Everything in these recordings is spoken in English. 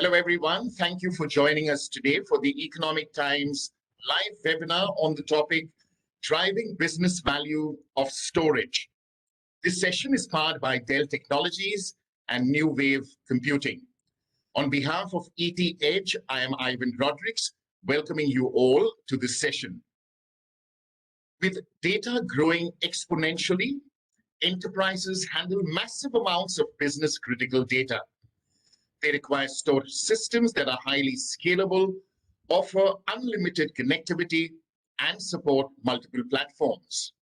Hello, everyone. Thank you for joining us today for the Economic Times live webinar on the topic, Driving Business Value of Storage. This session is powered by Dell Technologies and New Wave Computing. On behalf of ET Edge, I am Ivan Rodrigues, welcoming you all to this session. With data growing exponentially, enterprises handle massive amounts of business-critical data. They require storage systems that are highly scalable, offer unlimited connectivity, and support multiple platforms.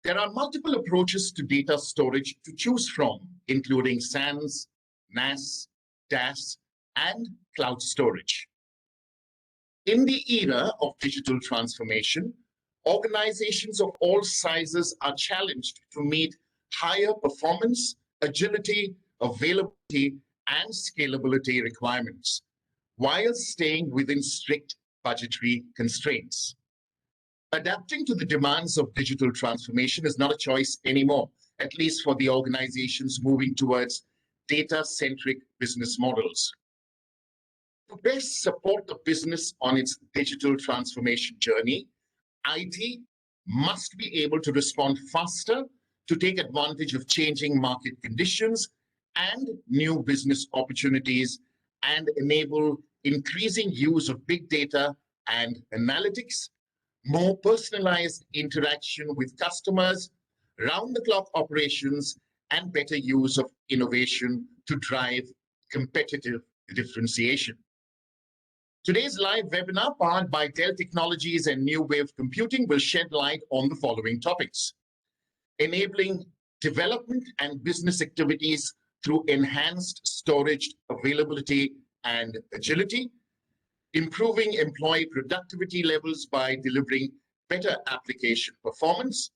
There are multiple approaches to data storage to choose from, including SANs, NAS, DAS, and cloud storage. In the era of digital transformation, organizations of all sizes are challenged to meet higher performance, agility, availability, and scalability requirements, while staying within strict budgetary constraints. Adapting to the demands of digital transformation is not a choice anymore, at least for the organizations moving towards data-centric business models. To best support the business on its digital transformation journey, IT must be able to respond faster to take advantage of changing market conditions and new business opportunities and enable increasing use of big data and analytics, more personalized interaction with customers, round-the-clock operations, and better use of innovation to drive competitive differentiation. Today's live webinar, powered by Dell Technologies and New Wave Computing, will shed light on the following topics: enabling development and business activities through enhanced storage availability and agility, improving employee productivity levels by delivering better application performance,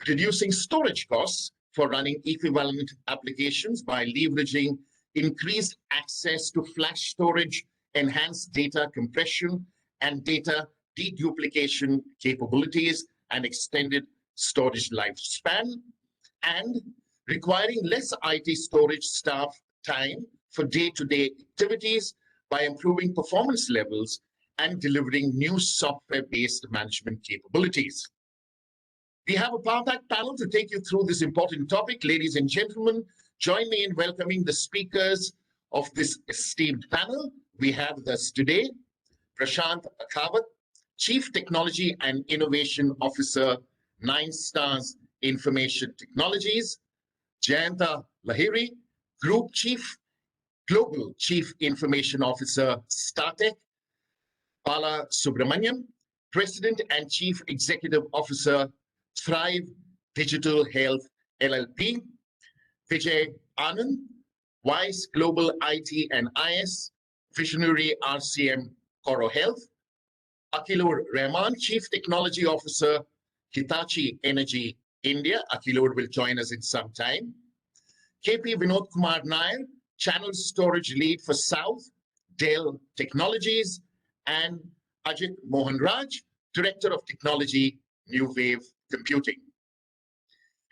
reducing storage costs for running equivalent applications by leveraging increased access to flash storage, enhanced data compression and data deduplication capabilities, and extended storage lifespan, and requiring less IT storage staff time for day-to-day activities by improving performance levels and delivering new software-based management capabilities. We have a power-packed panel to take you through this important topic. Ladies and gentlemen, join me in welcoming the speakers of this esteemed panel. We have with us today Prashant Akhawat, Chief Technology and Innovation Officer, 9 Stars Information Technologies; Jayanta Lahiri, Global Chief Information Officer, StarTech; Bala Subramaniam, President and Chief Executive Officer, Thrive Digital Health LLP; Vijay Anand, Vice Global IT and IS, Visionary RCM Coro Health; Akilur Rahman, Chief Technology Officer, Hitachi Energy India. Akilur will join us in some time. KP Vinod Kumar Nair, Channel Storage Lead for South, Dell Technologies; and Ajit Mohan Raj, Director of Technology, New Wave Computing.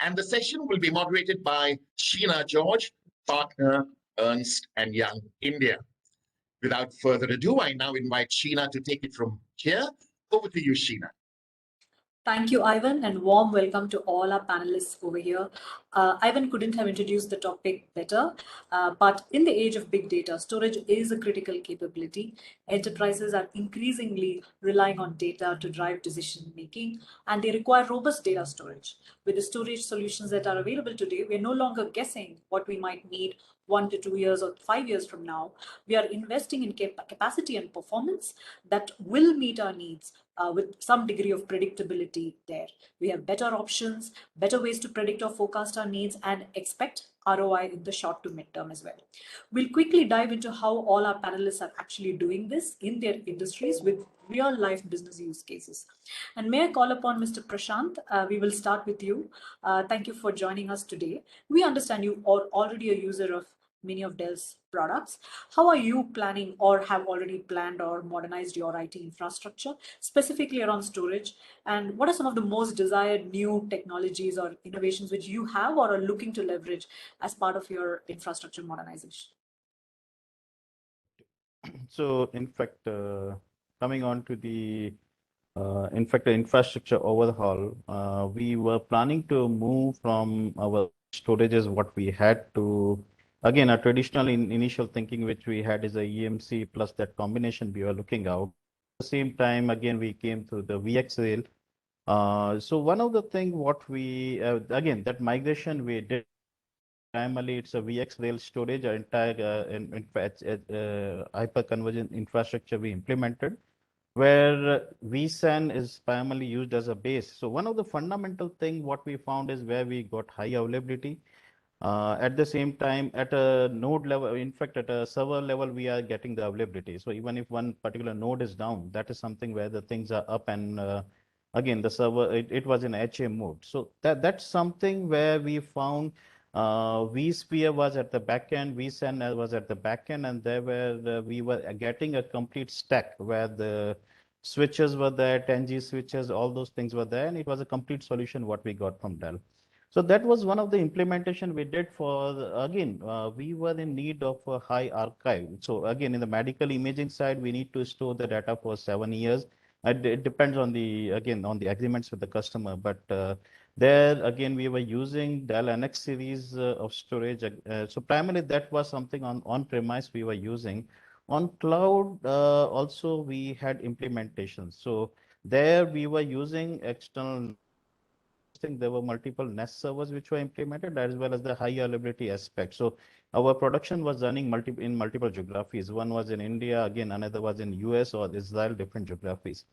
And the session will be moderated by Sheena George, Partner, Ernst & Young India. Without further ado, I now invite Sheena to take it from here. Over to you, Sheena. Thank you, Ivan, and warm welcome to all our panelists over here. Ivan couldn't have introduced the topic better, but in the age of big data, storage is a critical capability. Enterprises are increasingly relying on data to drive decision-making, and they require robust data storage. With the storage solutions that are available today, we're no longer guessing what we might need 1 to 2 years or 5 years from now. We are investing in capacity and performance that will meet our needs with some degree of predictability there. We have better options, better ways to predict or forecast our needs, and expect ROI in the short to mid-term as well. We'll quickly dive into how all our panelists are actually doing this in their industries with real-life business use cases. And may I call upon Mr. Prashant? We will start with you. Thank you for joining us today. We understand you are already a user of many of Dell's products. How are you planning or have already planned or modernized your IT infrastructure, specifically around storage? And what are some of the most desired new technologies or innovations which you have or are looking to leverage as part of your infrastructure modernization? So in fact, coming on to the infrastructure overhaul, we were planning to move from our storages what we had to, again, a traditional initial thinking which we had is a EMC plus that combination we were looking out. At the same time, again, we came to the VX rail. So one of the thing what we, again, that migration we did, primarily it's a VX rail storage, our entire in fact, hyper-convergent infrastructure we implemented where vSAN is primarily used as a base. So one of the fundamental thing what we found is where we got high availability. At the same time, at a node level, in fact, at a server level, we are getting the availability. So even if one particular node is down, that is something where the things are up and again, the server, it was in HA mode. So that's something where we found vSphere was at the back end, vSAN was at the back end, and there where we were getting a complete stack where the switches were there, 10G switches, all those things were there, and it was a complete solution what we got from Dell. So that was one of the implementation we did for, again, we were in need of a high archive. So again, in the medical imaging side, we need to store the data for 7 years. It depends on the, again, on the agreements with the customer. But there, again, we were using Dell NX series of storage. So primarily that was something on-premise we were using. On cloud, also we had implementations. So there we were using external thing, there were multiple Nest servers which were implemented as well as the high availability aspect. So our production was running in multiple geographies. One was in India, again, another was in US or Israel, different geographies.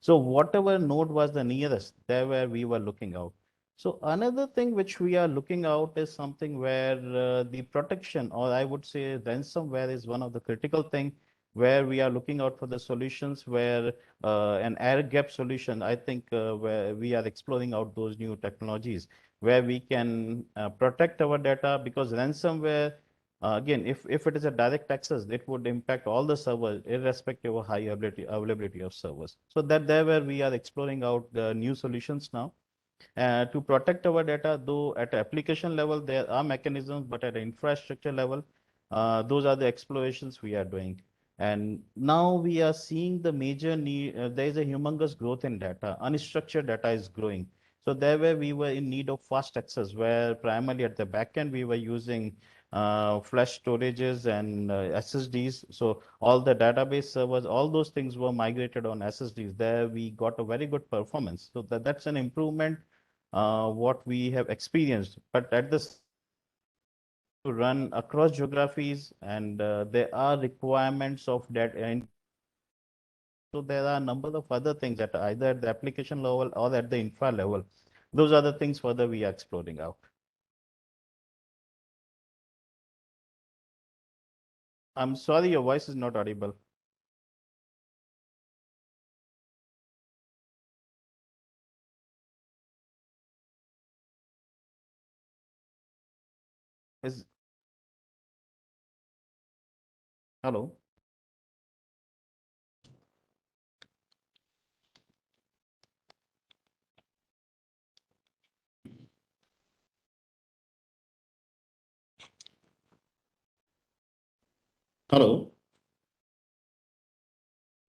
So whatever node was the nearest, there where we were looking out. So another thing which we are looking out is something where the protection, or I would say ransomware is one of the critical thing where we are looking out for the solutions where an air gap solution, I think where we are exploring out those new technologies where we can protect our data because ransomware, again, if it is a direct access, it would impact all the servers irrespective of high availability of servers. So that there where we are exploring out the new solutions now. To protect our data, though at application level, there are mechanisms, but at infrastructure level, those are the explorations we are doing. And now we are seeing the major need, there is a humongous growth in data. Unstructured data is growing. So there where we were in need of fast access, where primarily at the back end, we were using flash storages and SSDs. So all the database servers, all those things were migrated on SSDs. There we got a very good performance. So that's an improvement what we have experienced. But at this to run across geographies and there are requirements of that. And so there are a number of other things that either at the application level or at the infra level. Those are the things further we are exploring out. I'm sorry, your voice is not audible. Is hello? Hello?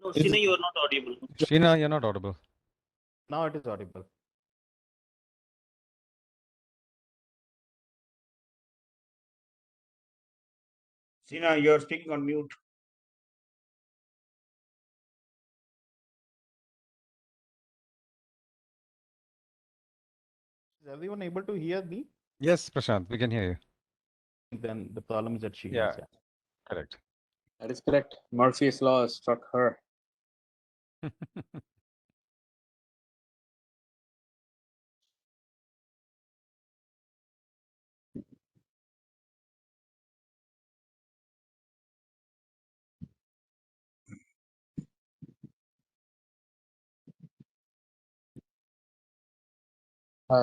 No, Is Sina, you are not audible. Sheena, you're not audible. now it is audible. Sina, you are speaking on mute. Is everyone able to hear me? Yes, Prashant, we can hear you. Then the problem is at Sheena's. Yeah. Correct. That is correct. Murphy's law struck her.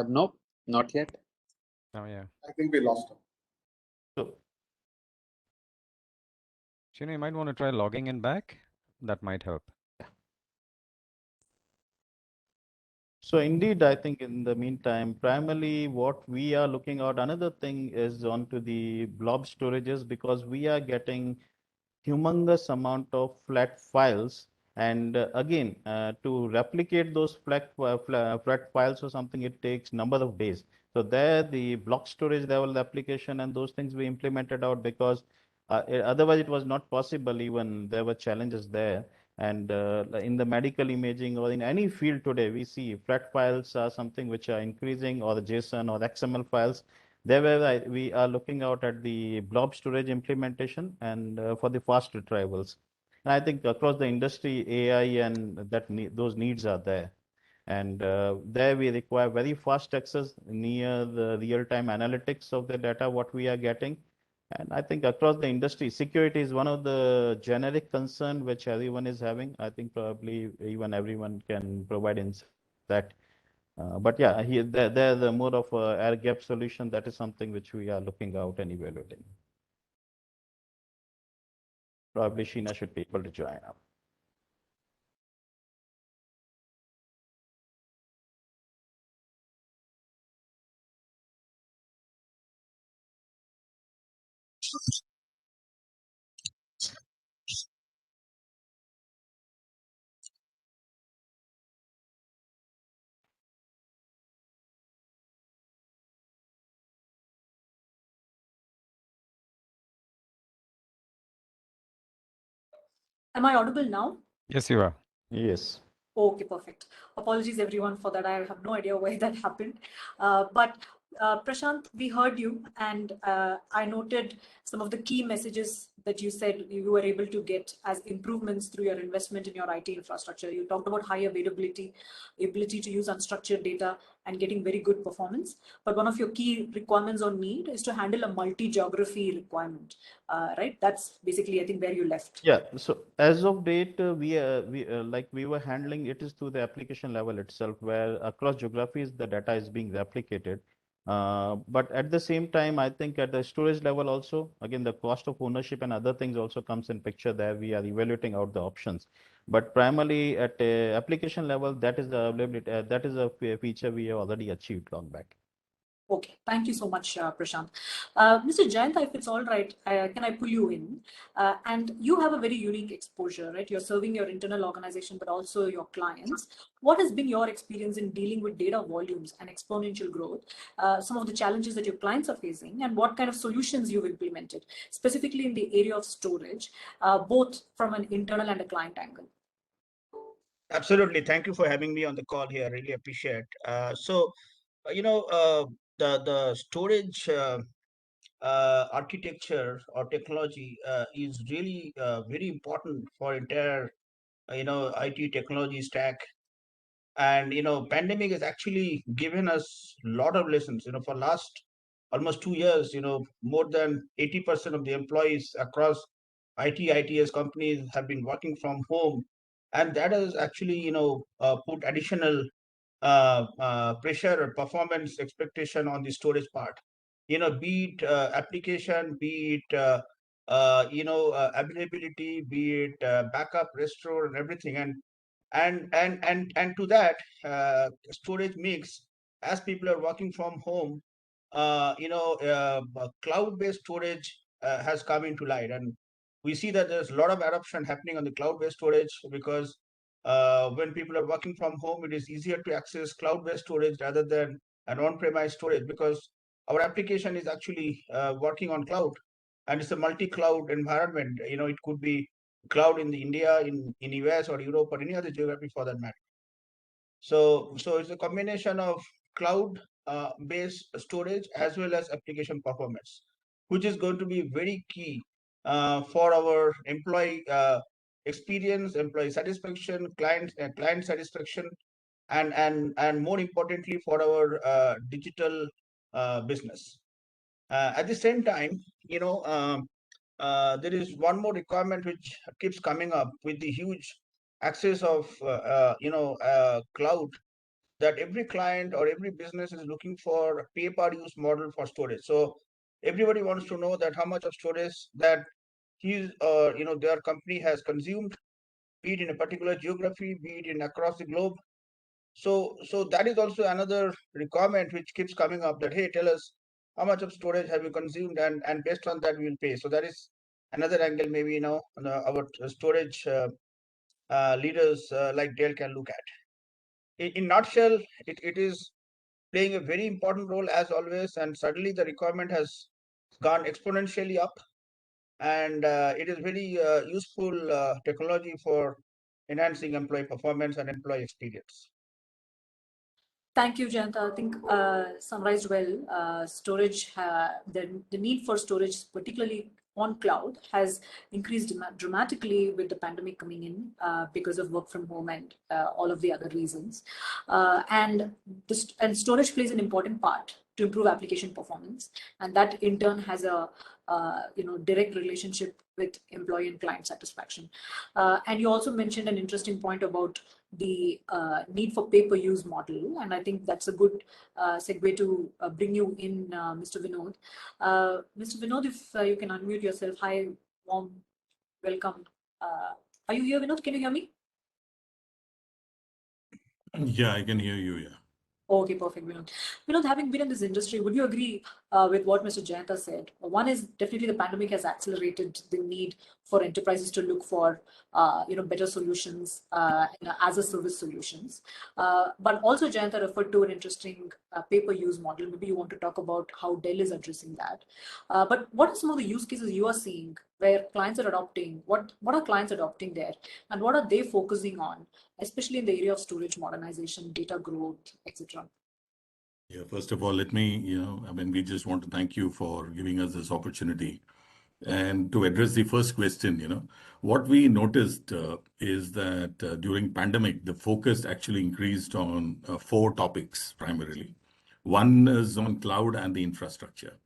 Nope, not yet. Oh, yeah. I think we lost him. So, Sheena, you might want to try logging in back. That might help. so indeed, I think in the meantime, primarily what we are looking at, another thing is onto the blob storages because we are getting humongous amount of flat files. And again, to replicate those flat files or something, it takes number of days. So there, the block storage level application and those things we implemented out because otherwise it was not possible. Even there were challenges there. And in the medical imaging or in any field today, we see flat files are something which are increasing, or the JSON or the XML files. There where we are looking out at the blob storage implementation and for the fast retrievals. And I think across the industry, AI and those needs are there. And there we require very fast access near the real-time analytics of the data, what we are getting. And I think across the industry, security is one of the generic concern which everyone is having. I think probably even everyone can provide insight that. But yeah, there's a more of a air gap solution. That is something which we are looking out and evaluating. Probably Sheena should be able to join up. Am I audible now? Yes, you are. Yes. Okay, perfect. Apologies everyone for that. I have no idea why that happened. But Prashant, we heard you, and I noted some of the key messages that you said you were able to get as improvements through your investment in your IT infrastructure. You talked about high availability, ability to use unstructured data, and getting very good performance. But one of your key requirements or need is to handle a multi-geography requirement, right? That's basically, I think, where you left. Yeah. So as of date, we were handling it is through the application level itself, where across geographies the data is being replicated. But at the same time, I think at the storage level also, again, the cost of ownership and other things also comes in picture there. We are evaluating out the options. But primarily at a application level, that is the availability, that is a feature we have already achieved long back. Okay, thank you so much, Prashant. Mr. Jayanta, if it's all right, can I pull you in? And you have a very unique exposure, right? You're serving your internal organization, but also your clients. What has been your experience in dealing with data volumes and exponential growth? Some of the challenges that your clients are facing, and what kind of solutions you've implemented, specifically in the area of storage, both from an internal and a client angle? Absolutely. Thank you for having me on the call here. Really appreciate. The storage architecture or technology is really very important for entire IT technology stack. And pandemic has actually given us a lot of lessons. For last almost 2 years, more than 80% of the employees across ITS companies have been working from home, and that has actually put additional pressure or performance expectation on the storage part. Be it application, be it availability, be it backup, restore, and everything. And to that, storage mix, as people are working from home, cloud-based storage has come into light, and we see that there's a lot of adoption happening on the cloud-based storage because when people are working from home, it is easier to access cloud-based storage rather than an on-premise storage, because our application is actually working on cloud, and it's a multi-cloud environment. It could be cloud in the India, in US or Europe or any other geography for that matter. So it's a combination of cloud based storage as well as application performance, which is going to be very key for our employee experience, employee satisfaction, client satisfaction, and more importantly for our digital business. At the same time, there is one more requirement which keeps coming up with the huge access of cloud, that every client or every business is looking for a pay-per-use model for storage. So everybody wants to know that how much of storage that their company has consumed, be it in a particular geography, be it in across the globe. So that is also another requirement which keeps coming up, that hey, tell us how much of storage have you consumed, and based on that we will pay. So that is another angle maybe our storage leaders like Dell can look at. In nutshell, it is playing a very important role as always, and suddenly the requirement has gone exponentially up, and it is very useful technology for enhancing employee performance and employee experience. Thank you, Jayanta. I think summarized well. Storage, the need for storage, particularly on cloud, has increased dramatically with the pandemic coming in because of work from home and all of the other reasons. And storage plays an important part to improve application performance, and that in turn has a direct relationship with employee and client satisfaction. And you also mentioned an interesting point about the need for pay-per-use model, and I think that's a good segue to bring you in, Mr. Vinod. Mr. Vinod, if you can unmute yourself. Hi, warm welcome. Are you here, Vinod? Can you hear me? Yeah, I can hear you. Yeah. Okay, perfect, Vinod. Vinod, having been in this industry, would you agree with what Mr. Jayanta said? One is definitely the pandemic has accelerated the need for enterprises to look for, better solutions, as a service solutions. But also Jayanta referred to an interesting pay-per-use model. Maybe you want to talk about how Dell is addressing that. But what are some of the use cases you are seeing where clients are adopting? What are clients adopting there? And what are they focusing on, especially in the area of storage modernization, data growth, etc.? Yeah, first of all, let me, we just want to thank you for giving us this opportunity. And to address the first question, what we noticed is that during pandemic, the focus actually increased on four topics primarily. One is on cloud and the infrastructure.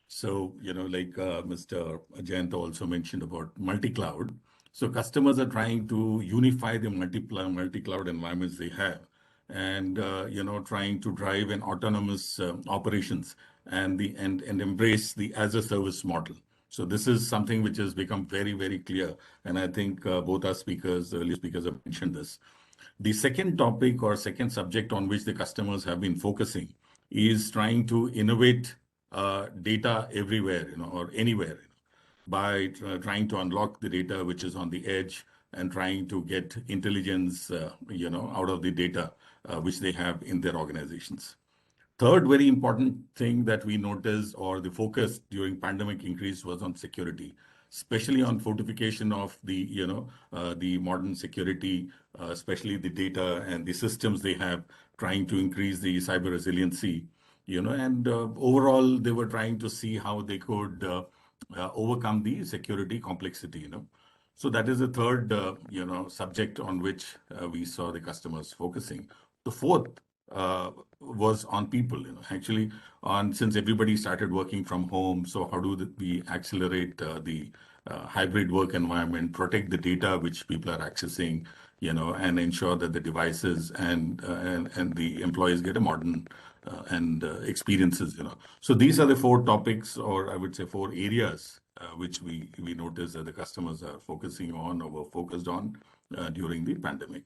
So, like Mr. Jayant also mentioned about multi-cloud. So customers are trying to unify the multi-cloud environments they have, and trying to drive an autonomous operations and embrace the as a service model. So this is something which has become very, very clear, and I think both our speakers, earlier speakers, have mentioned this. The second topic or second subject on which the customers have been focusing is trying to innovate data everywhere, or anywhere, by trying to unlock the data which is on the edge and trying to get intelligence, out of the data which they have in their organizations. Third very important thing that we noticed, or the focus during pandemic increase, was on security, especially on fortification of the modern security, especially the data and the systems they have, trying to increase the cyber resiliency, and overall they were trying to see how they could overcome the security complexity, So that is the third, subject on which we saw the customers focusing. The fourth was on people, actually since everybody started working from home. So how do we accelerate the hybrid work environment, protect the data which people are accessing, and ensure that the devices and the employees get a modern and experiences, So these are the four topics, or I would say four areas, which we noticed that the customers are focusing on or were focused on during the pandemic.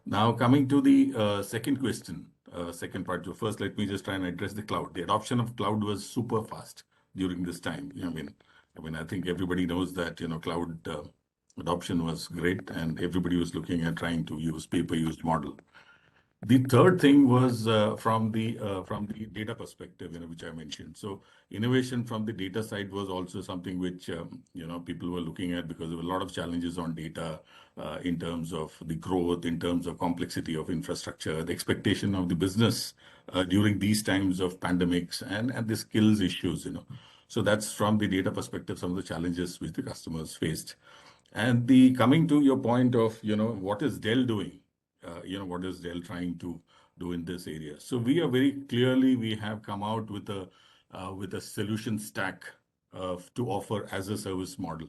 Now, coming to the second question, second part. So first, let me just try and address the cloud. The adoption of cloud was super fast during this time. I think everybody knows that, cloud adoption was great, and everybody was looking at trying to use pay-per-use model. The third thing was from the data perspective, which I mentioned. So innovation from the data side was also something which people were looking at, because there were a lot of challenges on data in terms of the growth, in terms of complexity of infrastructure, the expectation of the business during these times of pandemics, and the skills issues. So that's from the data perspective, some of the challenges which the customers faced. And the coming to your point of what is Dell doing? What is Dell trying to do in this area? So we have come out with a solution stack to offer as a service model,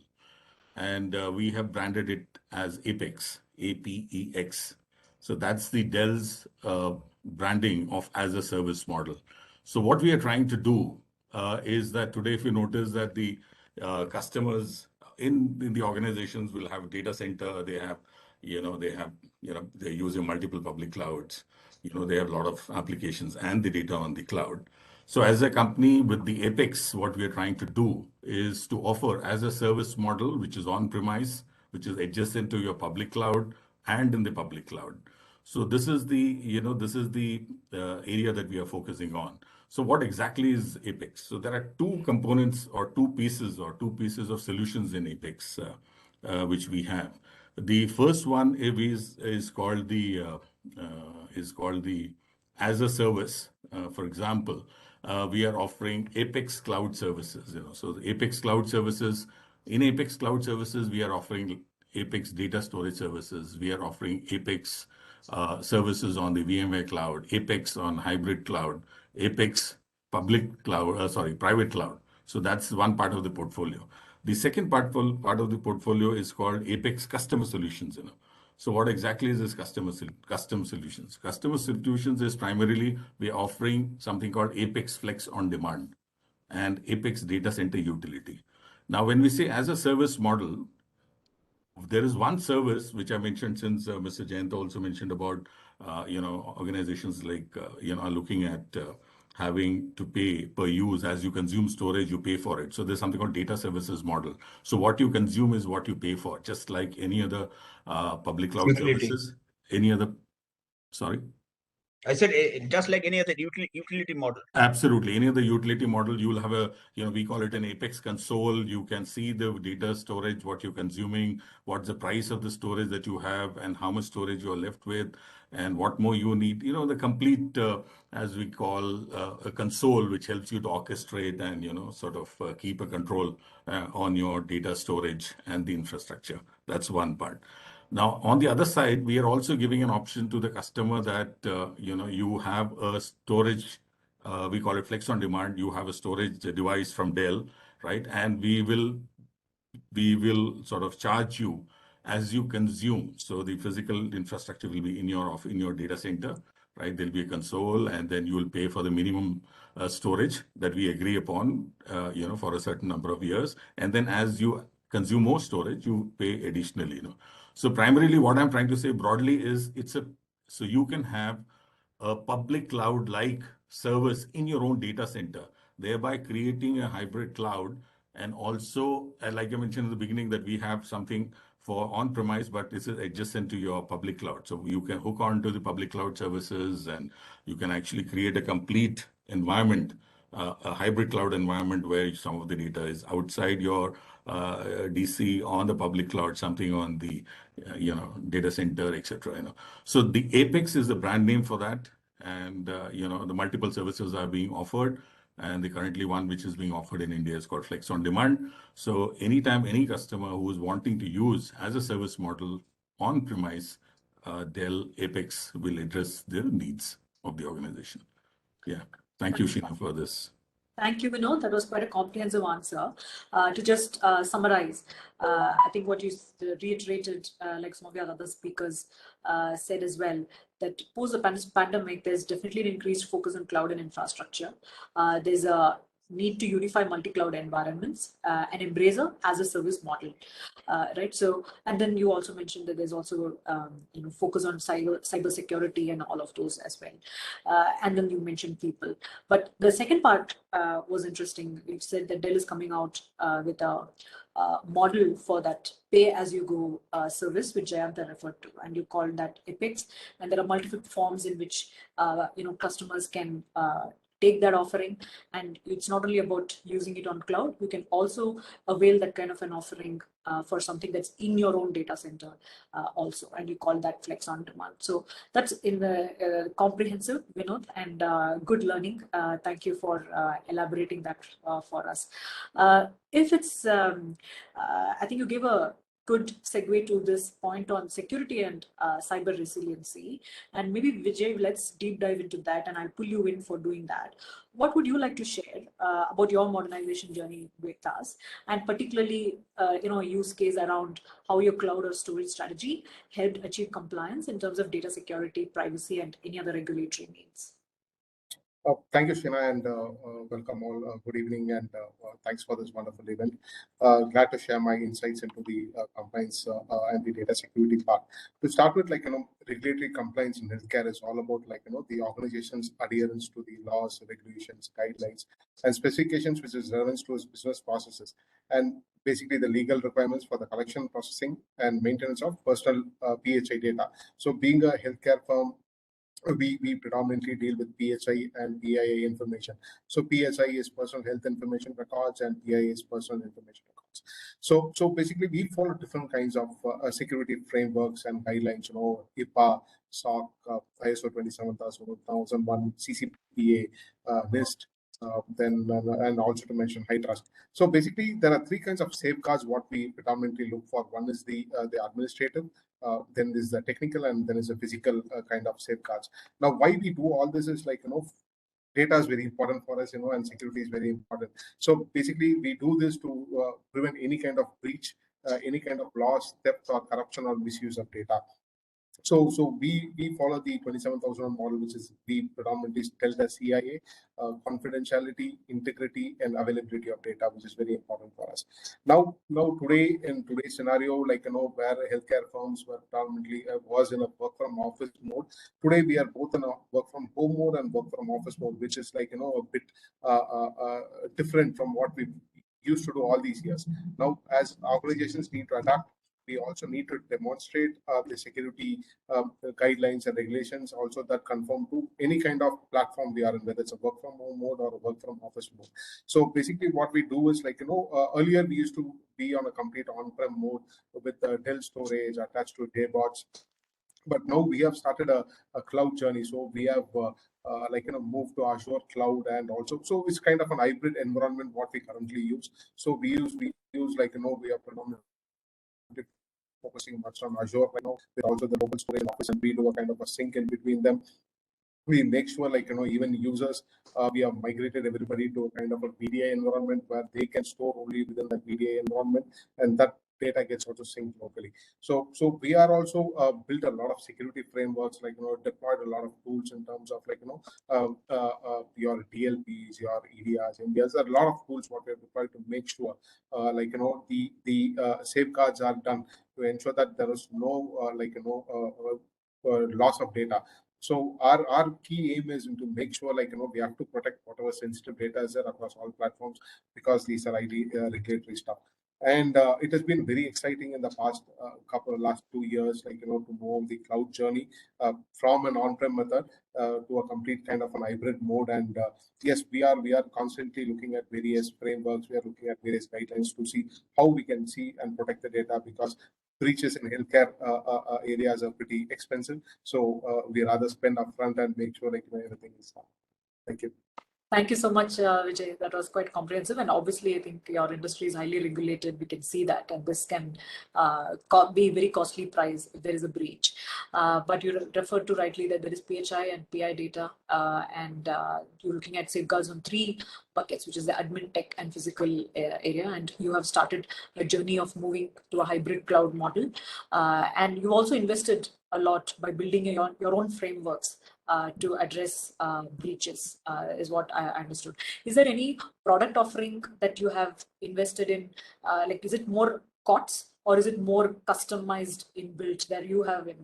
and we have branded it as Apex, APEX. So that's the Dell's branding of as a service model. So what we are trying to do is that today, if you notice that the customers in the organizations will have data center, they're using multiple public clouds, they have a lot of applications and the data on the cloud. So as a company with the Apex, what we are trying to do is to offer as a service model, which is on-premise, which is adjacent to your public cloud and in the public cloud. So this is the area that we are focusing on. So what exactly is Apex? So there are two components or two pieces of solutions in Apex, which we have. The first one is called the as a service. For example, we are offering Apex Cloud Services. So the Apex Cloud Services, in Apex Cloud Services, we are offering Apex Data Storage Services. We are offering Apex services on the VMware Cloud, Apex on hybrid cloud, Apex private cloud. So that's one part of the portfolio. The second part of the portfolio is called Apex Customer Solutions. So what exactly is this custom solutions? Customer solutions is primarily we're offering something called Apex Flex on Demand and Apex Data Center Utility. Now, when we say as a service model, there is one service which I mentioned, since Mr. Jayant also mentioned about organizations like are looking at having to pay per use. As you consume storage, you pay for it. So there's something called data services model. So what you consume is what you pay for, just like any other public cloud Utility. services. Any other? Sorry. I said just like any other utility model. Absolutely. Any other utility model, you'll have we call it an Apex console. You can see the data storage, what you're consuming, what's the price of the storage that you have, and how much storage you're left with, and what more you need. The complete, as we call, a console, which helps you to orchestrate and, sort of keep a control on your data storage and the infrastructure. That's one part. Now, on the other side, we are also giving an option to the customer that, you have a storage, we call it Flex on Demand. You have a storage device from Dell, right? And we will sort of charge you as you consume. So the physical infrastructure will be in your data center, right? There'll be a console, and then you will pay for the minimum storage that we agree upon, for a certain number of years. And then as you consume more storage, you pay additionally. So primarily, what I'm trying to say broadly is so you can have a public cloud-like service in your own data center, thereby creating a hybrid cloud. And also, like I mentioned in the beginning, that we have something for on-premise, but this is adjacent to your public cloud. So you can hook on to the public cloud services, and you can actually create a complete environment, a hybrid cloud environment where some of the data is outside your DC, on the public cloud, something on the data center, etc. So the Apex is the brand name for that, and the multiple services are being offered. And the currently one which is being offered in India is called Flex on Demand. So anytime any customer who is wanting to use as a service model on premise, Dell Apex will address their needs of the organization. Yeah. Thank you, Sheena, for this. Thank you, Vinod. That was quite a comprehensive answer. To just summarize, I think what you reiterated, like some of your other speakers said as well, that post the pandemic, there's definitely an increased focus on cloud and infrastructure. There's a need to unify multi-cloud environments and embrace a as a service model, right? So, and then you also mentioned that there's also focus on cyber security and all of those as well. And then you mentioned people. But the second part was interesting. You said that Dell is coming out with a model for that pay-as-you-go service, which Jayanta referred to, and you called that Apex. And there are multiple forms in which customers can take that offering, and it's not only about using it on cloud. You can also avail that kind of an offering for something that's in your own data center also, and you call that Flex on Demand. So that's in the comprehensive, Vinod, and good learning. Thank you for elaborating that for us. If it's, I think you gave a good segue to this point on security and cyber resiliency. And maybe Vijay, let's deep dive into that, and I'll pull you in for doing that. What would you like to share about your modernization journey with us, and particularly, a use case around how your cloud or storage strategy helped achieve compliance in terms of data security, privacy, and any other regulatory needs? Thank you, Shina, and welcome all. Good evening, and thanks for this wonderful event. Glad to share my insights into the compliance and the data security part. To start with, regulatory compliance in healthcare is all about, the organization's adherence to the laws, regulations, guidelines, and specifications which is relevant to its business processes, and basically the legal requirements for the collection, processing, and maintenance of personal PHI data. So, being a healthcare firm, we predominantly deal with PHI and PII information. So PHI is personal health information records and PII is personal information records. So basically we follow different kinds of security frameworks and guidelines, HIPAA, SOC, ISO 27001, CCPA, NIST, and also to mention high trust. So basically there are three kinds of safeguards what we predominantly look for. One is the administrative, then there's the technical, and then is a physical kind of safeguards. Now, why we do all this is data is very important for us, and security is very important. So basically, we do this to prevent any kind of breach, any kind of loss, theft, or corruption or misuse of data. So we follow the 27,000 model, which is we predominantly tell the CIA, confidentiality, integrity, and availability of data, which is very important for us. Now today in today's scenario, where healthcare firms were predominantly was in a work from office mode. Today we are both in a work from home mode and work from office mode, which is a bit different from what we used to do all these years. Now, as organizations need to adapt, we also need to demonstrate the security guidelines and regulations also that conform to any kind of platform we are in, whether it's a work from home mode or a work from office mode. So basically what we do is earlier we used to be on a complete on-prem mode with Dell storage attached to daybots. But now we have started a cloud journey. So we have moved to Azure cloud, and also so it's kind of an hybrid environment what we currently use. So we use we are predominantly focusing much on Azure right now, with also the local storage office, and we do a kind of a sync in between them. We make sure even users, we have migrated everybody to a kind of a VDI environment where they can store only within that VDI environment, and that data gets also synced locally. So we are also built a lot of security frameworks, deployed a lot of tools in terms of your DLPs, your EDRs, and there's a lot of tools what we have deployed to make sure the safeguards are done to ensure that there is no loss of data. So our key aim is to make sure we have to protect whatever sensitive data is there across all platforms, because these are highly regulatory stuff. And it has been very exciting in the past last 2 years, to move the cloud journey from an on-prem method to a complete kind of an hybrid mode. And yes, we are constantly looking at various frameworks. We are looking at various guidelines to see how we can see and protect the data, because breaches in healthcare areas are pretty expensive. So we rather spend upfront and make sure everything is done. Thank you. Thank you so much, Vijay. That was quite comprehensive. And obviously, I think your industry is highly regulated. We can see that. And this can be very costly price if there is a breach. But you referred to rightly that there is PHI and PI data. And you're looking at safeguards on 3 buckets, which is the admin, tech, and physical area. And you have started a journey of moving to a hybrid cloud model. And you've also invested a lot by building your own frameworks to address breaches, is what I understood. Is there any product offering that you have invested in? Is it more COTS, or is it more customized inbuilt that you have in?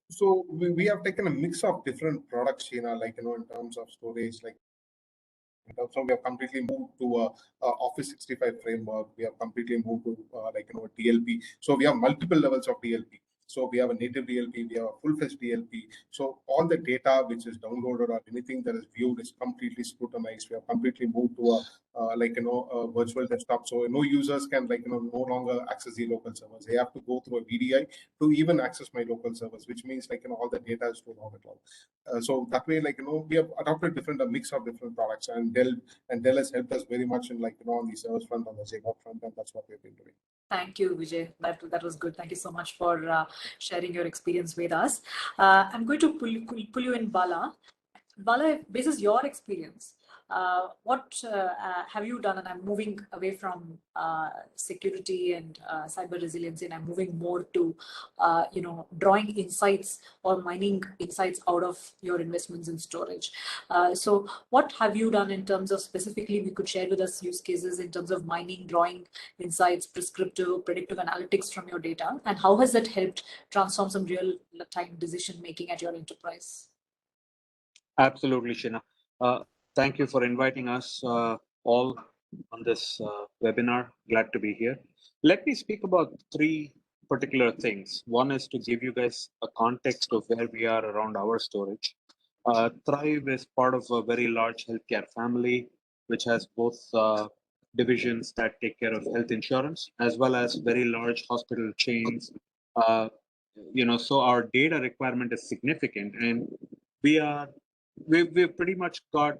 So we have taken a mix of different products, in terms of storage, so we have completely moved to a Office 65 framework. We have completely moved to DLP. So we have multiple levels of DLP. So we have a native DLP, we have a full-fledged DLP. So all the data which is downloaded or anything that is viewed is completely scrutinized. We have completely moved to a virtual desktop. So no users can no longer access the local servers. They have to go through a VDI to even access my local servers, which means all the data is stored on the cloud. So that way, we have adopted a mix of different products, and Dell has helped us very much in on the service front, on the Zebra front, and that's what we've been doing. Thank you, Vijay. That was good. Thank you so much for sharing your experience with us. I'm going to pull you in, Bala. Bala, this is your experience. what have you done? And I'm moving away from security and cyber resiliency, and I'm moving more to, drawing insights or mining insights out of your investments in storage. So what have you done in terms of specifically, we could share with us use cases in terms of mining, drawing insights, prescriptive, predictive analytics from your data, and how has that helped transform some real-time decision-making at your enterprise? Absolutely, Shina. Thank you for inviting us all on this webinar. Glad to be here. Let me speak about three particular things. One is to give you guys a context of where we are around our storage. Thrive is part of a very large healthcare family, which has both divisions that take care of health insurance, as well as very large hospital chains. So our data requirement is significant, and we are we've pretty much got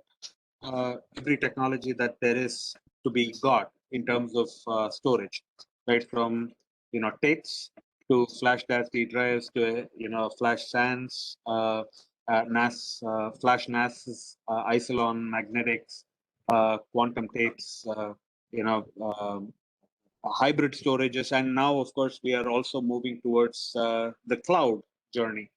every technology that there is to be got in terms of storage, right? From tapes to flash SD drives to flash SANs, NAS, flash NAS, Isilon magnetics, quantum tapes, hybrid storages, and now of course we are also moving towards the cloud journey.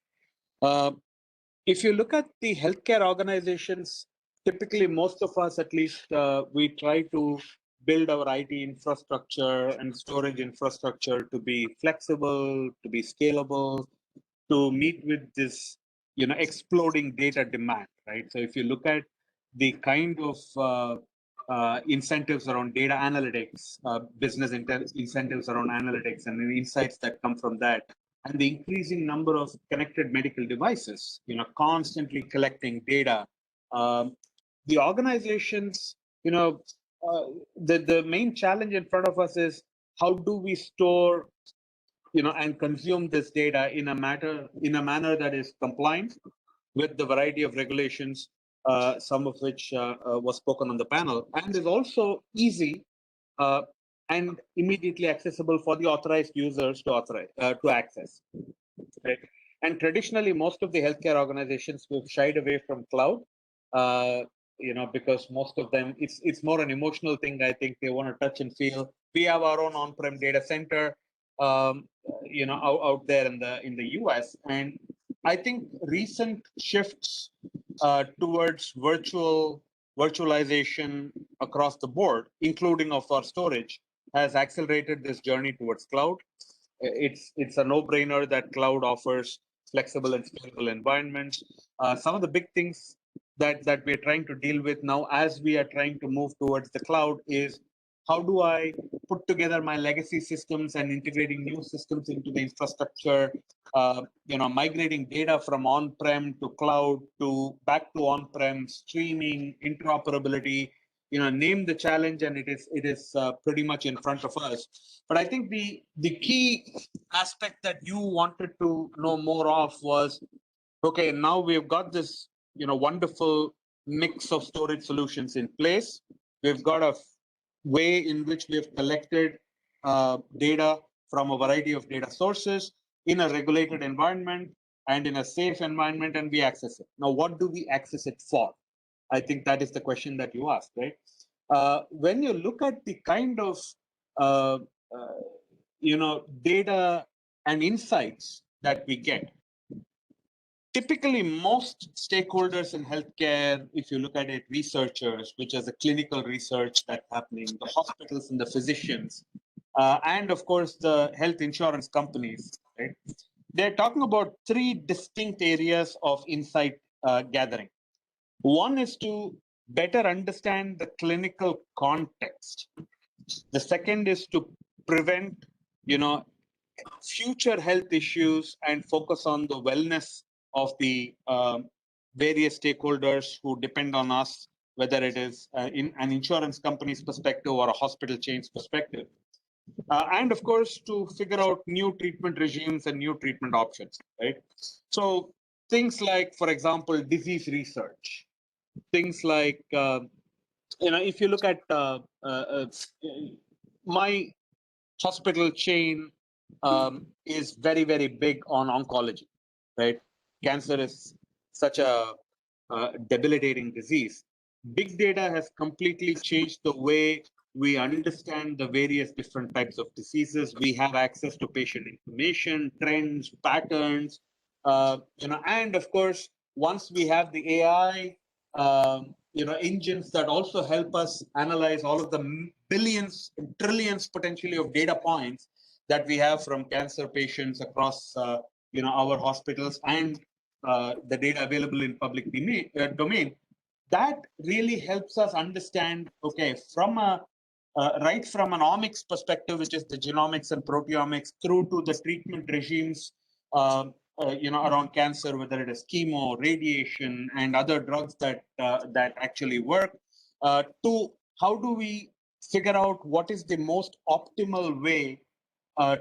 If you look at the healthcare organizations, typically most of us, at least, we try to build our IT infrastructure and storage infrastructure to be flexible, to be scalable, to meet with this, exploding data demand, right? So if you look at the kind of incentives around data analytics, business incentives around analytics, and the insights that come from that, and the increasing number of connected medical devices, constantly collecting data. The organizations, the main challenge in front of us is how do we store, and consume this data in a manner that is compliant with the variety of regulations, some of which was spoken on the panel, and is also easy uh, and immediately accessible for the authorized users to access. Right? And traditionally, most of the healthcare organizations have shied away from cloud, because most of them, it's more an emotional thing. I think they want to touch and feel. We have our own on-prem data center, out there in the US, and I think recent shifts towards virtualization across the board, including of our storage, has accelerated this journey towards cloud. It's a no-brainer that cloud offers flexible and scalable environments. Some of the big things that we're trying to deal with now as we are trying to move towards the cloud is how do I put together my legacy systems and integrating new systems into the infrastructure, migrating data from on-prem to cloud to back to on-prem, streaming, interoperability, name the challenge, and it is pretty much in front of us. But I think the key aspect that you wanted to know more of was, okay, now we've got this wonderful mix of storage solutions in place. We've got a way in which we have collected data from a variety of data sources in a regulated environment and in a safe environment, and we access it. Now, what do we access it for? I think that is the question that you asked, right? When you look at the kind of uh, data and insights that we get, typically most stakeholders in healthcare, if you look at it, researchers, which is the clinical research that's happening, the hospitals and the physicians, and of course the health insurance companies, right? They're talking about three distinct areas of insight gathering. One is to better understand the clinical context. The second is to prevent, future health issues and focus on the wellness of the various stakeholders who depend on us, whether it is in an insurance company's perspective or a hospital chain's perspective. And of course, to figure out new treatment regimes and new treatment options, right? So things like, for example, disease research, things like, if you look at my hospital chain is very, very big on oncology, right? Cancer is such a debilitating disease big data has completely changed the way we understand the various different types of diseases. We have access to patient information, trends, patterns, and of course, once we have the AI, engines that also help us analyze all of the billions, trillions potentially of data points that we have from cancer patients across, our hospitals and the data available in public domain, that really helps us understand, okay, from a right from an omics perspective, which is the genomics and proteomics, through to the treatment regimes, around cancer, whether it is chemo, radiation, and other drugs that actually work, to how do we figure out what is the most optimal way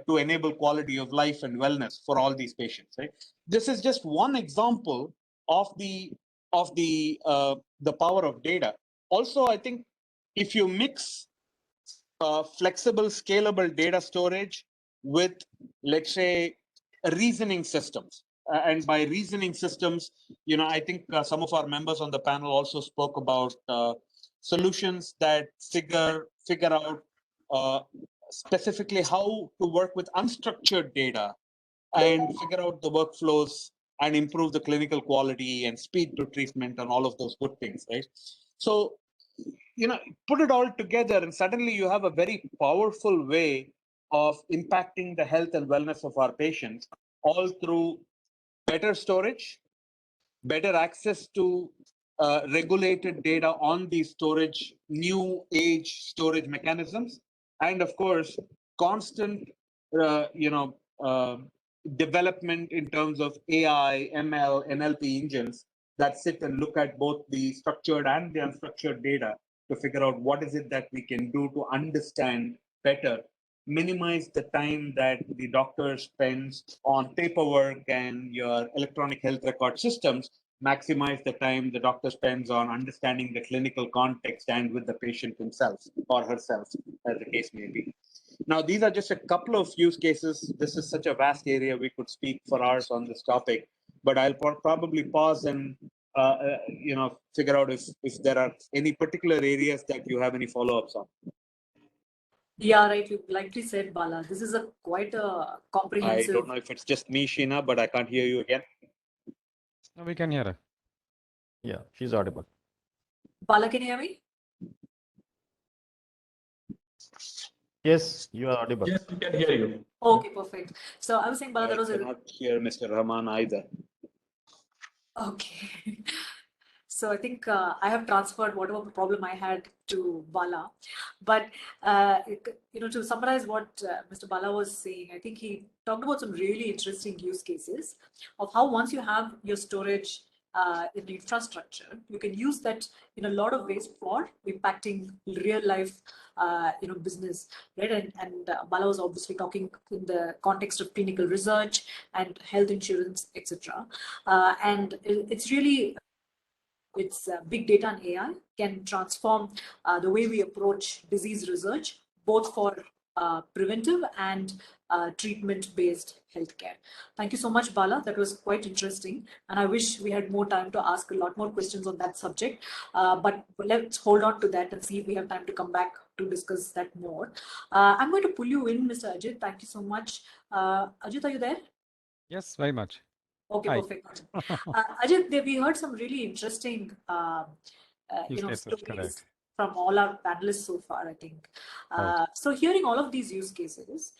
to enable quality of life and wellness for all these patients. Right. This is just one example of the power of data. Also, I think if you mix flexible, scalable data storage with, let's say, reasoning systems. And by reasoning systems, I think some of our members on the panel also spoke about solutions that figure out specifically how to work with unstructured data and figure out the workflows and improve the clinical quality and speed to treatment and all of those good things, right? So, put it all together and suddenly you have a very powerful way of impacting the health and wellness of our patients, all through better storage, better access to regulated data on these new age storage mechanisms, and of course, constant, development in terms of AI, ML, NLP engines that sit and look at both the structured and the unstructured data to figure out what is it that we can do to understand better, minimize the time that the doctor spends on paperwork and your electronic health record systems, maximize the time the doctor spends on understanding the clinical context and with the patient himself or herself, as the case may be. Now, these are just a couple of use cases. This is such a vast area. We could speak for hours on this topic, but I'll probably pause and figure out if there are any particular areas that you have any follow-ups on. Yeah, right. You likely said, Bala. This is quite a comprehensive. I don't know if it's just me, Sheena, but I can't hear you again. No, we can hear her. Yeah, she's audible. Bala, can you hear me? Yes, you are audible. Yes, we can hear you. Okay, perfect. So I was saying, Bala, that was I cannot hear Mr. Rahman either. Okay. So I think I have transferred whatever problem I had to Bala. But, to summarize what Mr. Bala was saying, I think he talked about some really interesting use cases of how once you have your storage in the infrastructure, you can use that in a lot of ways for impacting real life, business, right? And Bala was obviously talking in the context of clinical research and health insurance, etc. And it's really, big data and AI can transform the way we approach disease research, both for preventive and treatment-based healthcare. Thank you so much, Bala. That was quite interesting. And I wish we had more time to ask a lot more questions on that subject. But let's hold on to that and see if we have time to come back to discuss that more. I'm going to pull you in, Mr. Ajit. Thank you so much. Ajit, are you there? Yes, very much. Okay, Hi. perfect. Ajit, we heard some really interesting, Use cases, stories correct. from all our panelists so far, I think. Right. So hearing all of these use cases,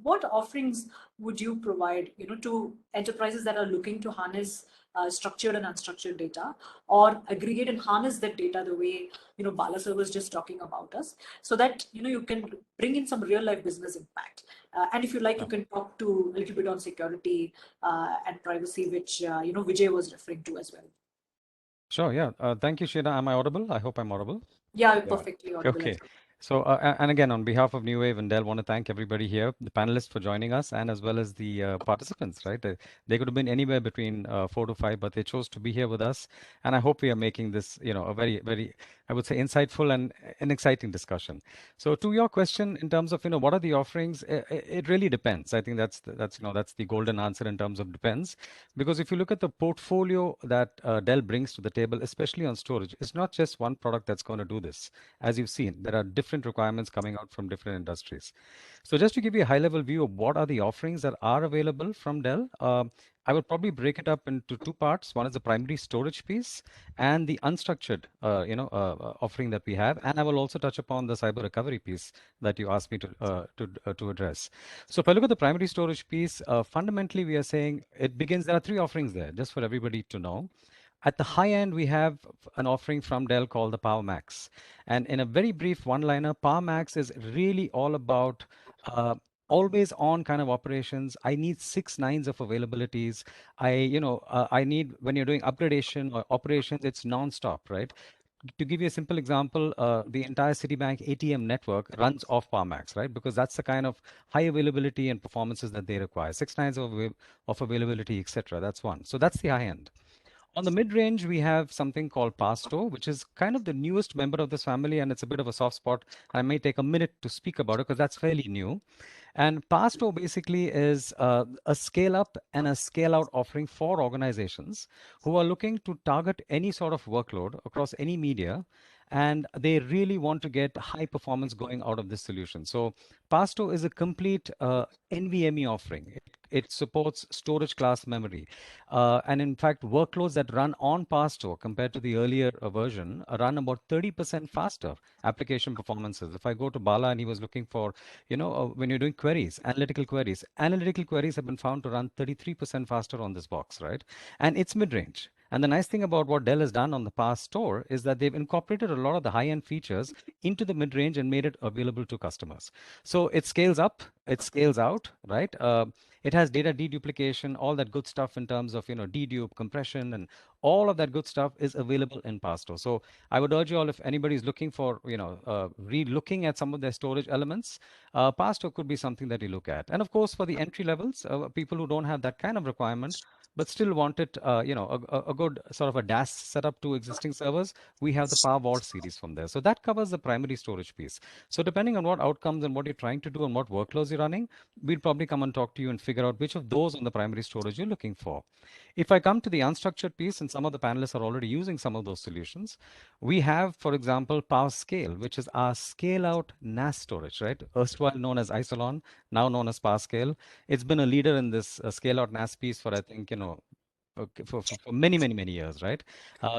what offerings would you provide, to enterprises that are looking to harness structured and unstructured data, or aggregate and harness that data the way, Bala sir was just talking about us, so that, you can bring in some real life business impact. And if you like, you can talk to a little bit on security and privacy, which, Vijay was referring to as well. Sure, yeah. Thank you, Sheena. Am I audible? I hope I'm audible. Yeah, perfectly audible. Okay. So, and again, on behalf of New Wave and Dell, want to thank everybody here, the panelists for joining us, and as well as the participants, right? They could have been anywhere between 4 to 5, but they chose to be here with us. And I hope we are making this, a very, very I would say, insightful and an exciting discussion. So to your question, in terms of, what are the offerings, it really depends. I think that's the golden answer in terms of depends. Because if you look at the portfolio that Dell brings to the table, especially on storage, it's not just one product that's going to do this. As you've seen, there are different requirements coming out from different industries. So just to give you a high level view of what are the offerings that are available from Dell, I would probably break it up into two parts. One is the primary storage piece and the unstructured, offering that we have. And I will also touch upon the cyber recovery piece that you asked me to address. So if I look at the primary storage piece, fundamentally we are saying there are three offerings there, just for everybody to know. At the high end, we have an offering from Dell called the Power Max. And in a very brief one-liner, Power Max is really all about uh, always on kind of operations. I need 6 nines of availabilities. I need, when you're doing upgradation or operations, it's non-stop, right? To give you a simple example, the entire Citibank ATM network runs off Power Max, right? Because that's the kind of high availability and performances that they require. 6 nines of availability, etc. That's one. So that's the high end. On the mid-range, we have something called Pasto, which is kind of the newest member of this family, and it's a bit of a soft spot. I may take a minute to speak about it because that's fairly new. And Pasto basically is a scale up and a scale out offering for organizations who are looking to target any sort of workload across any media. And they really want to get high performance going out of this solution. So Pasto is a complete NVMe offering. It supports storage class memory. And in fact, workloads that run on Pasto compared to the earlier version run about 30% faster application performances. If I go to Bala and he was looking for, when you're doing queries, analytical queries have been found to run 33% faster on this box, right? And it's mid-range. And the nice thing about what Dell has done on the PaaS store is that they've incorporated a lot of the high-end features into the mid-range and made it available to customers. So it scales up, it scales out, right? It has data deduplication, all that good stuff in terms of, dedupe, compression, and all of that good stuff is available in Pasto. So I would urge you all, if anybody is looking for, re-looking at some of their storage elements, Pasto could be something that you look at. And of course, for the entry levels, people who don't have that kind of requirement, but still want it, a good sort of a DAS setup to existing servers, we have the Power Vault series from there. So that covers the primary storage piece. So depending on what outcomes and what you're trying to do and what workloads you're running, we'll probably come and talk to you and figure out which of those on the primary storage you're looking for. If I come to the unstructured piece, and some of the panelists are already using some of those solutions, we have, for example, Power Scale, which is our scale out NAS storage, right? Erstwhile known as Isolon, now known as Power Scale. It's been a leader in this scale out NAS piece for, I think, for many, many, many years, right?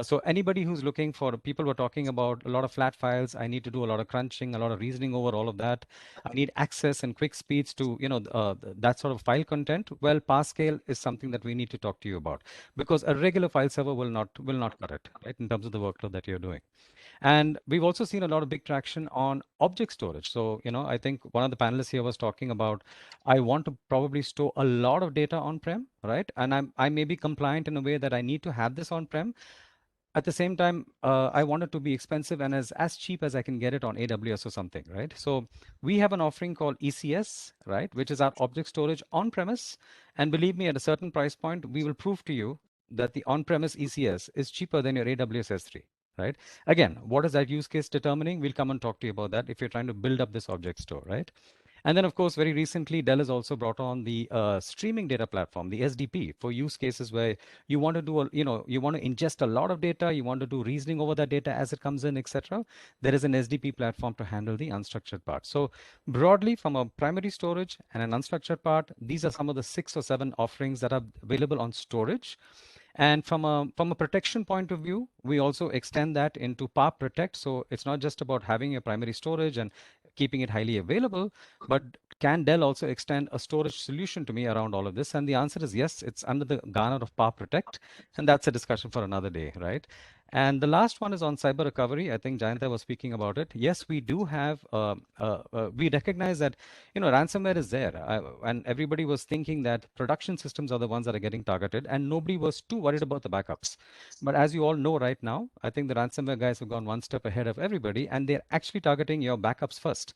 So anybody who's looking for, people were talking about a lot of flat files. I need to do a lot of crunching, a lot of reasoning over all of that. I need access and quick speeds to, that sort of file content. Well, Pascal is something that we need to talk to you about, because a regular file server will not cut it, right? In terms of the workload that you're doing. And we've also seen a lot of big traction on object storage. So, I think one of the panelists here was talking about, I want to probably store a lot of data on-prem, right? And I may be compliant in a way that I need to have this on-prem. At the same time, I want it to be expensive and as cheap as I can get it on AWS or something, right? So we have an offering called ECS, right, which is our object storage on-premise. And believe me, at a certain price point, we will prove to you that the on-premise ECS is cheaper than your AWS S3, right? Again, what is that use case determining? We'll come and talk to you about that if you're trying to build up this object store, right? And then, of course, very recently, Dell has also brought on the streaming data platform, the SDP, for use cases where you want to do, you want to ingest a lot of data, you want to do reasoning over that data as it comes in, etc. There is an SDP platform to handle the unstructured part. So broadly, from a primary storage and an unstructured part, these are some of the 6 or 7 offerings that are available on storage. And from a protection point of view, we also extend that into Power Protect. So it's not just about having your primary storage and keeping it highly available, but can Dell also extend a storage solution to me around all of this? And the answer is yes, it's under the banner of Power Protect. And that's a discussion for another day, right? And the last one is on cyber recovery. I think Jayanta was speaking about it. Yes, we do have, we recognize that, ransomware is there. And everybody was thinking that production systems are the ones that are getting targeted, and nobody was too worried about the backups. But as you all know right now, I think the ransomware guys have gone one step ahead of everybody, and they're actually targeting your backups first.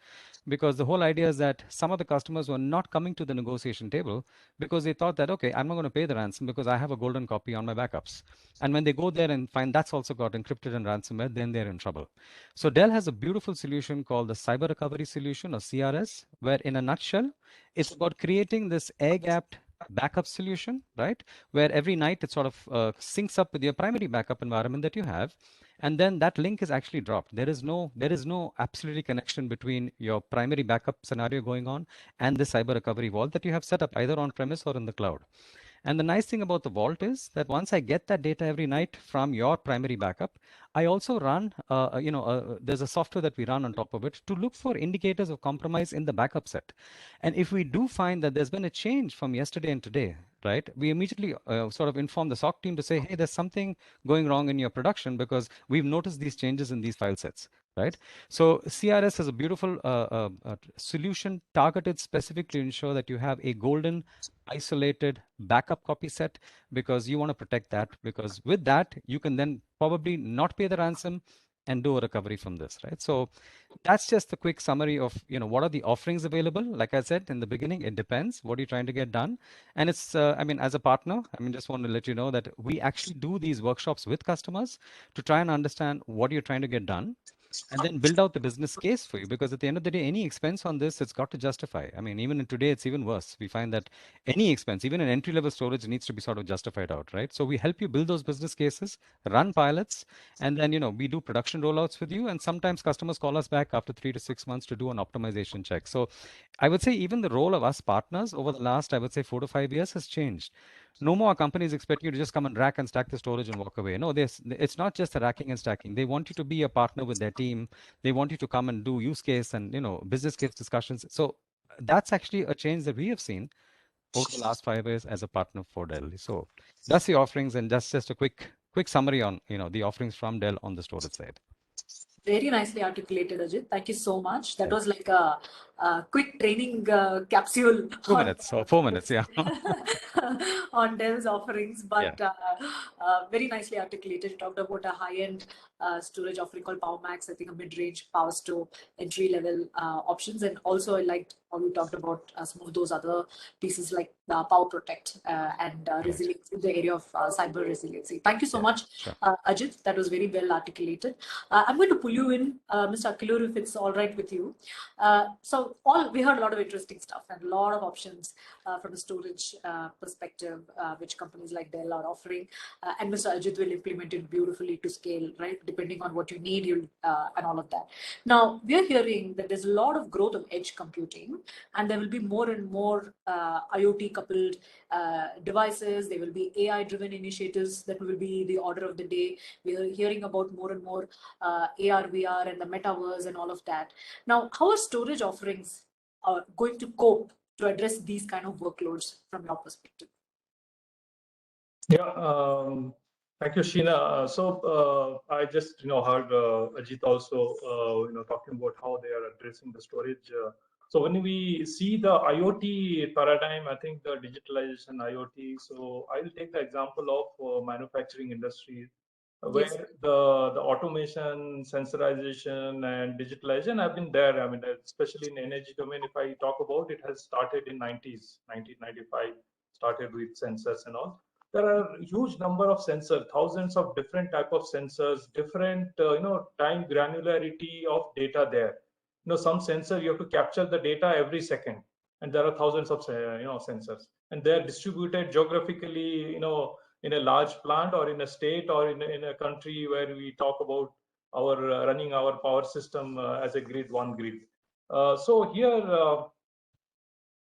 Because the whole idea is that some of the customers were not coming to the negotiation table because they thought that, okay, I'm not going to pay the ransom because I have a golden copy on my backups. And when they go there and find that's also also got encrypted and ransomware, then they're in trouble. So Dell has a beautiful solution called the Cyber Recovery Solution, or CRS, where in a nutshell, it's about creating this air-gapped backup solution, right? Where every night it sort of syncs up with your primary backup environment that you have, and then that link is actually dropped. There is no absolutely connection between your primary backup scenario going on and the cyber recovery vault that you have set up either on premise or in the cloud. And the nice thing about the vault is that once I get that data every night from your primary backup, I also run, there's a software that we run on top of it to look for indicators of compromise in the backup set. And if we do find that there's been a change from yesterday and today, right, we immediately sort of inform the SOC team to say, hey, there's something going wrong in your production because we've noticed these changes in these file sets, right? So CRS is a beautiful solution targeted specifically to ensure that you have a golden isolated backup copy set, because you want to protect that, because with that you can then probably not pay the ransom and do a recovery from this, right? So that's just a quick summary of, what are the offerings available. Like I said in the beginning, it depends what you're trying to get done. And it's as a partner, just want to let you know that we actually do these workshops with customers to try and understand what you're trying to get done, and then build out the business case for you, because at the end of the day, any expense on this, it's got to justify. Even in today, it's even worse. We find that any expense, even an entry level storage, needs to be sort of justified out, right? So we help you build those business cases, run pilots, and then we do production rollouts with you, and sometimes customers call us back after 3 to 6 months to do an optimization check. So I would say even the role of us partners over the last, I would say, 4 to 5 years has changed. No more companies expect you to just come and rack and stack the storage and walk away. No, it's not just the racking and stacking. They want you to be a partner with their team. They want you to come and do use case and business case discussions. So that's actually a change that we have seen over the last 5 years as a partner for Dell. So that's the offerings, and that's just a quick summary on the offerings from Dell on the storage side. Very nicely articulated, Ajit. Thank you so much. That was like a quick training capsule. 2 minutes or 4 minutes, yeah. On Dell's offerings, but very nicely articulated. You talked about a high-end storage offering called PowerMax, I think a mid-range Power Store entry-level options, and also I liked how you talked about some of those other pieces like Power Protect and resilience in the area of cyber resiliency. Thank you so much, Sure. Ajit. That was very well articulated. I'm going to pull you in, Mr. Akilur, if it's all right with you. We heard a lot of interesting stuff and a lot of options from a storage perspective, which companies like Dell are offering. And Mr. Ajit will implement it beautifully to scale, right? Depending on what you need, and all of that. Now, we're hearing that there's a lot of growth of edge computing, and there will be more and more IoT coupled devices. There will be AI driven initiatives that will be the order of the day. We are hearing about more and more AR, VR, and the metaverse and all of that. Now, how are storage offerings going to cope to address these kind of workloads from your perspective? Yeah, thank you, Sheena. I just heard Ajit also talking about how they are addressing the storage. So when we see the IoT paradigm, I think the digitalization IoT. So I'll take the example of manufacturing industry, where Yes. the automation, sensorization, and digitalization have been there. Especially in energy domain, if I talk about, it has started in 1995, started with sensors and all. There are huge number of sensors, thousands of different type of sensors, different time granularity of data there. Some sensor you have to capture the data every second, and there are thousands of sensors, and they are distributed geographically, in a large plant or in a state or in a country where we talk about our running our power system as a grid, one grid. So here,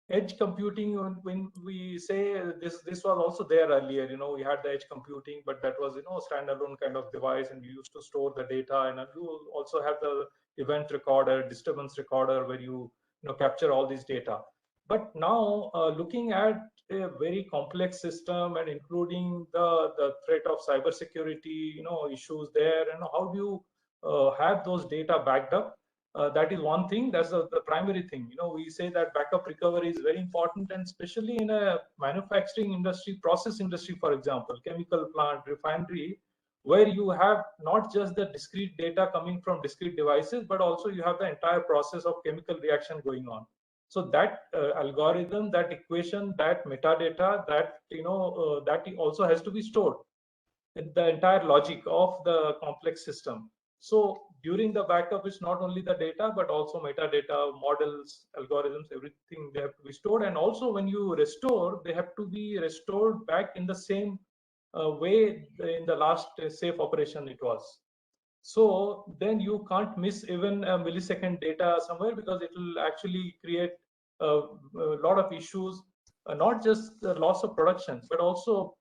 edge computing, when we say this was also there earlier. We had the edge computing, but that was standalone kind of device, and we used to store the data. And you also have the event recorder, disturbance recorder, where you capture all this data. But now, looking at a very complex system, and including the threat of cybersecurity issues there, and how do you have those data backed up? That is one thing. That's the primary thing. We say that backup recovery is very important, and especially in a manufacturing industry, process industry, for example, chemical plant, refinery, where you have not just the discrete data coming from discrete devices, but also you have the entire process of chemical reaction going on. So that algorithm, that equation, that metadata, that that also has to be stored. the entire logic of the complex system. So during the backup, it's not only the data, but also metadata, models, algorithms, everything they have to be stored. And also when you restore, they have to be restored back in the same way in the last safe operation it was. So then you can't miss even a millisecond data somewhere, because it will actually create a lot of issues, not just the loss of production, but also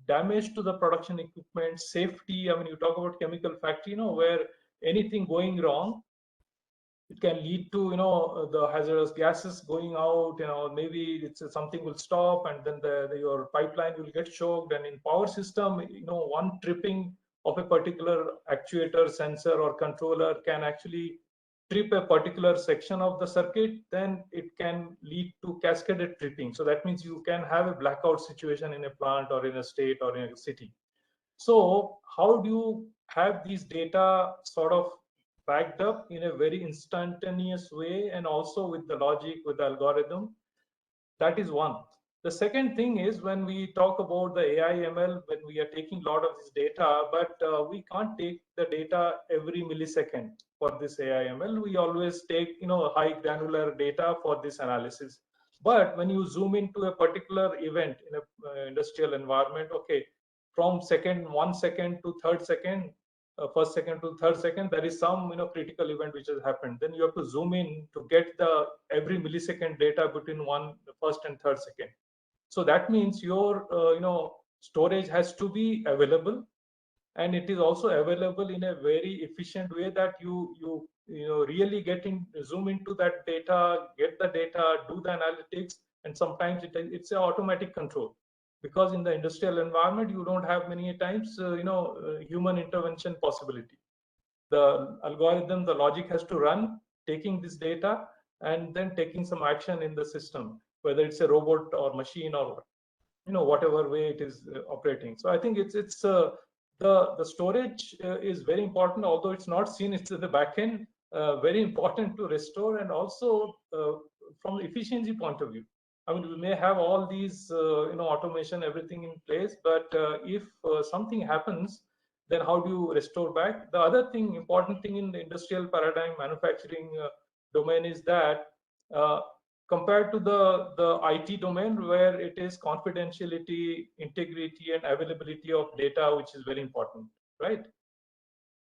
damage to the production equipment, safety. I mean, you talk about chemical factory, where anything going wrong, it can lead to, the hazardous gases going out, maybe it's something will stop, and then your pipeline will get choked. And in power system, one tripping of a particular actuator, sensor, or controller can actually trip a particular section of the circuit, then it can lead to cascaded tripping. So that means you can have a blackout situation in a plant or in a state or in a city. So how do you have these data sort of backed up in a very instantaneous way, and also with the logic, with the algorithm? That is one. The second thing is, when we talk about the AI ML, when we are taking a lot of this data, but we can't take the data every millisecond for this AI ML. We always take, high granular data for this analysis. But when you zoom into a particular event in a industrial environment, okay, from 1 second to 3rd second, first second to 3rd second, there is some critical event which has happened. Then you have to zoom in to get the every millisecond data between the 1st and 3rd second. So that means your storage has to be available, and it is also available in a very efficient way, that you really zoom into that data, get the data, do the analytics. And sometimes it's an automatic control, because in the industrial environment you don't have many times human intervention possibility. The algorithm, the logic has to run, taking this data and then taking some action in the system, whether it's a robot or machine or whatever way it is operating. So I think it's the storage is very important, although it's not seen. It's at the back end, very important to restore. And also from efficiency point of view, I mean, we may have all these automation, everything in place, but if something happens, then how do you restore back? The other thing, important thing in the industrial paradigm, manufacturing domain, is that compared to the IT domain, where it is confidentiality, integrity, and availability of data, which is very important, right?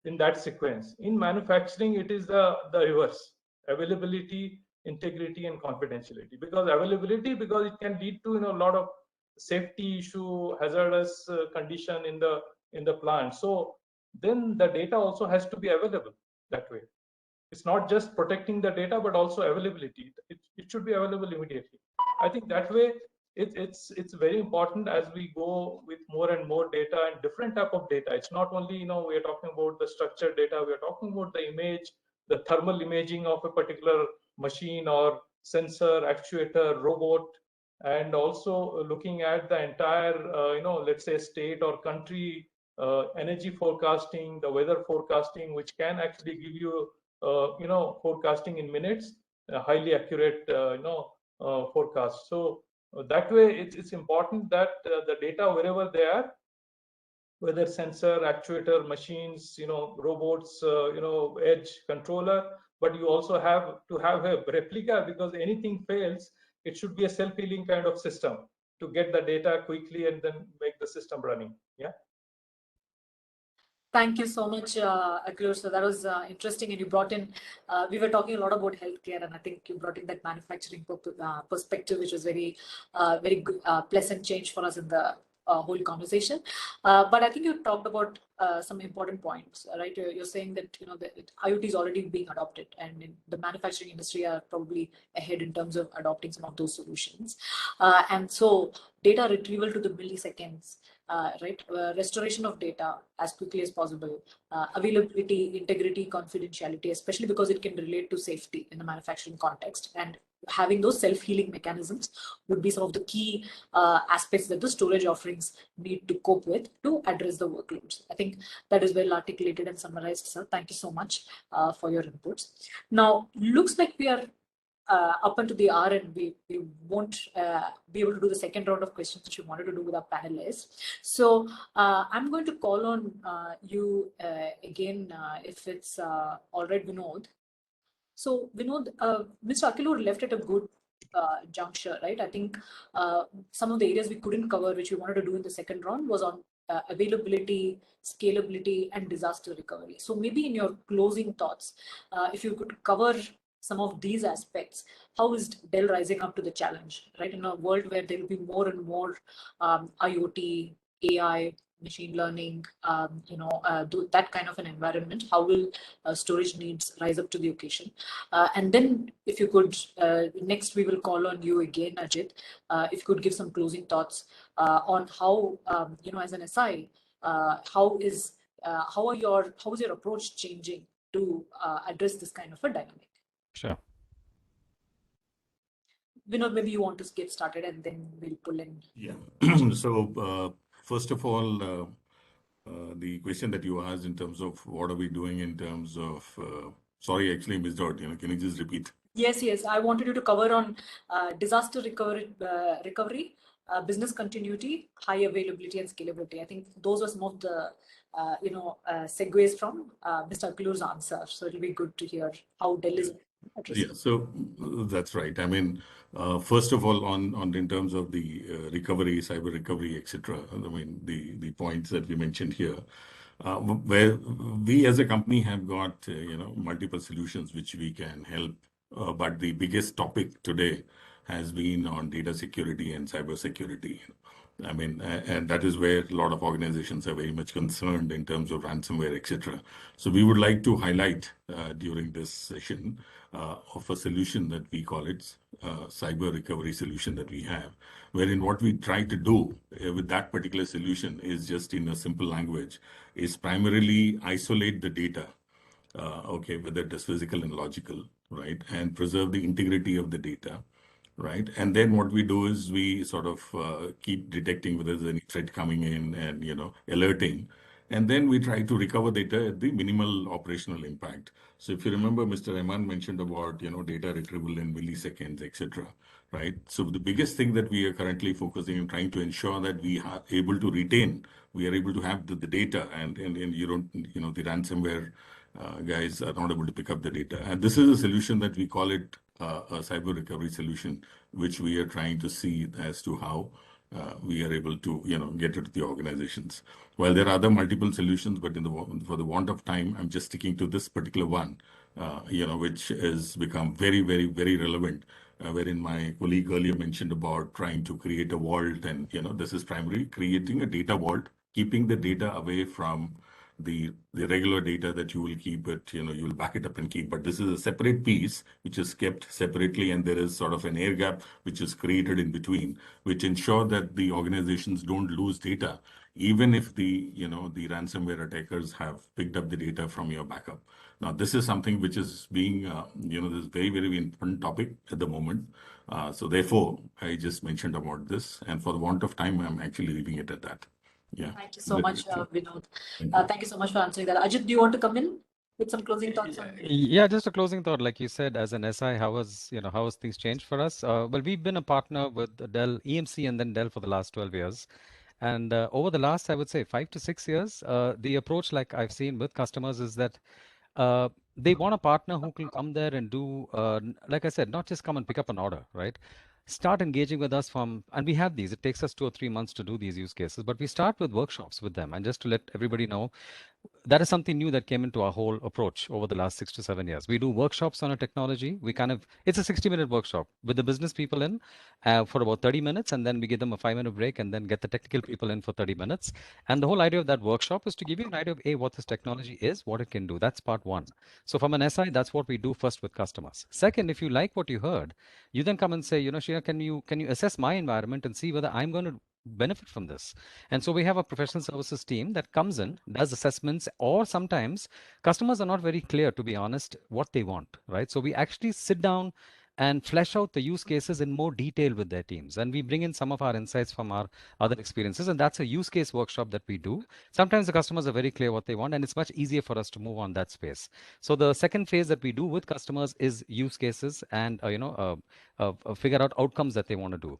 In that sequence. In manufacturing, it is the reverse: availability, integrity, and confidentiality. Because availability, because it can lead to a lot of safety issue, hazardous condition in the plant. So then the data also has to be available that way. It's not just protecting the data, but also availability. It should be available immediately. I think that way it's very important as we go with more and more data and different type of data. It's not only we are talking about the structured data. We are talking about the image, the thermal imaging of a particular machine or sensor, actuator, robot, and also looking at the entire let's say state or country energy forecasting, the weather forecasting, which can actually give you forecasting in minutes, highly accurate forecast. So that way it's important that the data, wherever they are, whether sensor, actuator, machines, robots, edge controller, but you also have to have a replica, because anything fails, it should be a self-healing kind of system to get the data quickly and then make the system running. Yeah. Thank you so much, Akrur. So that was interesting, and you brought in. We were talking a lot about healthcare, and I think you brought in that manufacturing perspective, which was very good, pleasant change for us in the whole conversation. But I think you talked about some important points, right? You're saying that that IoT is already being adopted, and in the manufacturing industry are probably ahead in terms of adopting some of those solutions. And so data retrieval to the milliseconds. Right, restoration of data as quickly as possible, availability, integrity, confidentiality, especially because it can relate to safety in the manufacturing context, and having those self-healing mechanisms would be some of the key aspects that the storage offerings need to cope with to address the workloads. I think that is well articulated and summarized, sir. Thank you so much for your inputs. Now, looks like we are up until the hour, and we won't be able to do the second round of questions which we wanted to do with our panelists. So I'm going to call on you again, if it's all right, Vinod. So Vinod, Mr. Akilur left at a good juncture, right? I think some of the areas we couldn't cover, which we wanted to do in the second round, was on availability, scalability, and disaster recovery. So maybe in your closing thoughts, if you could cover some of these aspects, how is Dell rising up to the challenge, right? In a world where there will be more and more IoT, AI, machine learning, that kind of an environment, how will storage needs rise up to the occasion? And then if you could, next we will call on you again, Ajit, if you could give some closing thoughts on how, as an SI, how is your approach changing to address this kind of a dynamic? Sure. Vinod, maybe you want to get started and then we'll pull in. Yeah. So first of all, the question that you asked in terms of what are we doing in terms of, sorry, actually I missed out, can you just repeat? Yes. I wanted you to cover on disaster recovery, business continuity, high availability, and scalability. I think those are some of the segues from Mr. Akilur's answer. So it'll be good to hear how Dell is addressing. Yeah, so that's right. I mean, first of all, on in terms of the recovery, cyber recovery, etc. I mean, the points that we mentioned here, where we as a company have got multiple solutions which we can help. But the biggest topic today has been on data security and cyber security. I mean, and that is where a lot of organizations are very much concerned in terms of ransomware, etc. So we would like to highlight during this session of a solution that we call it cyber recovery solution that we have, wherein what we try to do with that particular solution is just in a simple language, is primarily isolate the data, whether it is physical and logical, right, and preserve the integrity of the data. Right. And then what we do is we sort of keep detecting whether there's any threat coming in and, alerting. And then we try to recover data at the minimal operational impact. So if you remember, Mr. Rahman mentioned about, data retrieval in milliseconds, etc. Right. So the biggest thing that we are currently focusing on trying to ensure that we are able to retain, we are able to have the data and you don't, the ransomware guys are not able to pick up the data. And this is a solution that we call it a cyber recovery solution, which we are trying to see as to how we are able to, get it to the organizations. While there are other multiple solutions, but for the want of time, I'm just sticking to this particular one, which has become very, very, very relevant. Wherein my colleague earlier mentioned about trying to create a vault, and this is primarily creating a data vault, keeping the data away from the regular data that you will keep it, you'll back it up and keep. But this is a separate piece which is kept separately, and there is sort of an air gap which is created in between, which ensure that the organizations don't lose data, even if the ransomware attackers have picked up the data from your backup. Now, this is something which is being, this is very, very important topic at the moment. So therefore, I just mentioned about this, and for the want of time, I'm actually leaving it at that. Yeah. Thank you so much, Vinod. Thank you so much for answering that. Ajit, do you want to come in with some closing thoughts? Yeah, just a closing thought. Like you said, as an SI, how has things changed for us? Well, we've been a partner with Dell EMC and then Dell for the last 12 years. And over the last, I would say, 5 to 6 years, the approach, like I've seen with customers, is that they want a partner who can come there and do, like I said, not just come and pick up an order, right? Start engaging with us and we have these. It takes us 2 or 3 months to do these use cases, but we start with workshops with them. And just to let everybody know, that is something new that came into our whole approach over the last 6 to 7 years. We do workshops on a technology. It's a 60-minute workshop with the business people in for about 30 minutes, and then we give them a 5-minute break and then get the technical people in for 30 minutes. And the whole idea of that workshop is to give you an idea of what this technology is, what it can do. That's part one. So from an SI, that's what we do first with customers. Second, if you like what you heard, you then come and say, Shreya, can you assess my environment and see whether I'm going to benefit from this? And so we have a professional services team that comes in, does assessments, or sometimes customers are not very clear, to be honest, what they want, right? So we actually sit down and flesh out the use cases in more detail with their teams. And we bring in some of our insights from our other experiences. And that's a use case workshop that we do. Sometimes the customers are very clear what they want, and it's much easier for us to move on that space. So the second phase that we do with customers is use cases and, figure out outcomes that they want to do.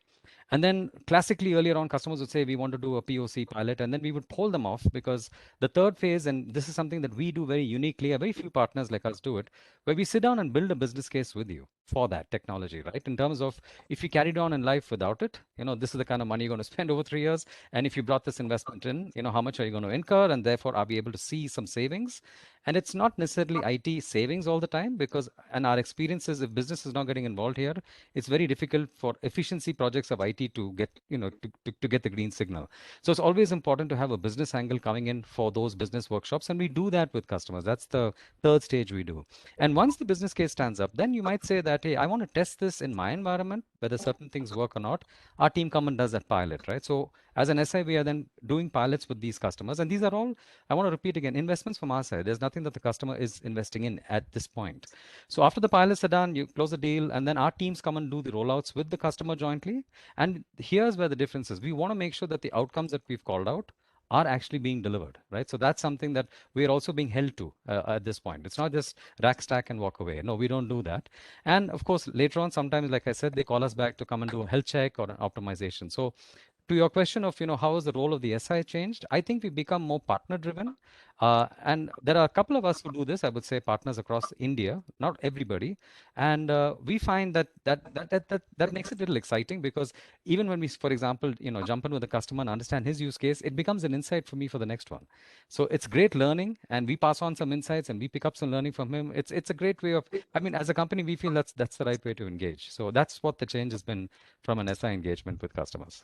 And then classically earlier on, customers would say, we want to do a POC pilot, and then we would pull them off, because the third phase, and this is something that we do very uniquely, very few partners like us do it, where we sit down and build a business case with you for that technology, right? In terms of, if you carried on in life without it, this is the kind of money you're going to spend over 3 years. And if you brought this investment in, how much are you going to incur? And therefore, are we able to see some savings? And it's not necessarily IT savings all the time, because, and our experience is, if business is not getting involved here, it's very difficult for efficiency projects of IT to get, to get the green signal. So it's always important to have a business angle coming in for those business workshops. And we do that with customers. That's the third stage we do. And once the business case stands up, then you might say that, hey, I want to test this in my environment, whether certain things work or not. Our team comes and does that pilot, right? So as an SI, we are then doing pilots with these customers. And these are all, I want to repeat again, investments from our side. There's nothing that the customer is investing in at this point. So after the pilots are done, you close the deal, and then our teams come and do the rollouts with the customer jointly. And here's where the difference is. We want to make sure that the outcomes that we've called out are actually being delivered, right? So that's something that we're also being held to at this point. It's not just rack, stack, and walk away. No, we don't do that. And of course, later on, sometimes, like I said, they call us back to come and do a health check or an optimization. So to your question of, how has the role of the SI changed? I think we've become more partner driven. And there are a couple of us who do this, I would say partners across India, not everybody. And we find that makes it a little exciting, because even when we, for example, jump in with a customer and understand his use case, it becomes an insight for me for the next one. So it's great learning, and we pass on some insights and we pick up some learning from him. It's a great way of, as a company, we feel that's the right way to engage. So that's what the change has been from an SI engagement with customers.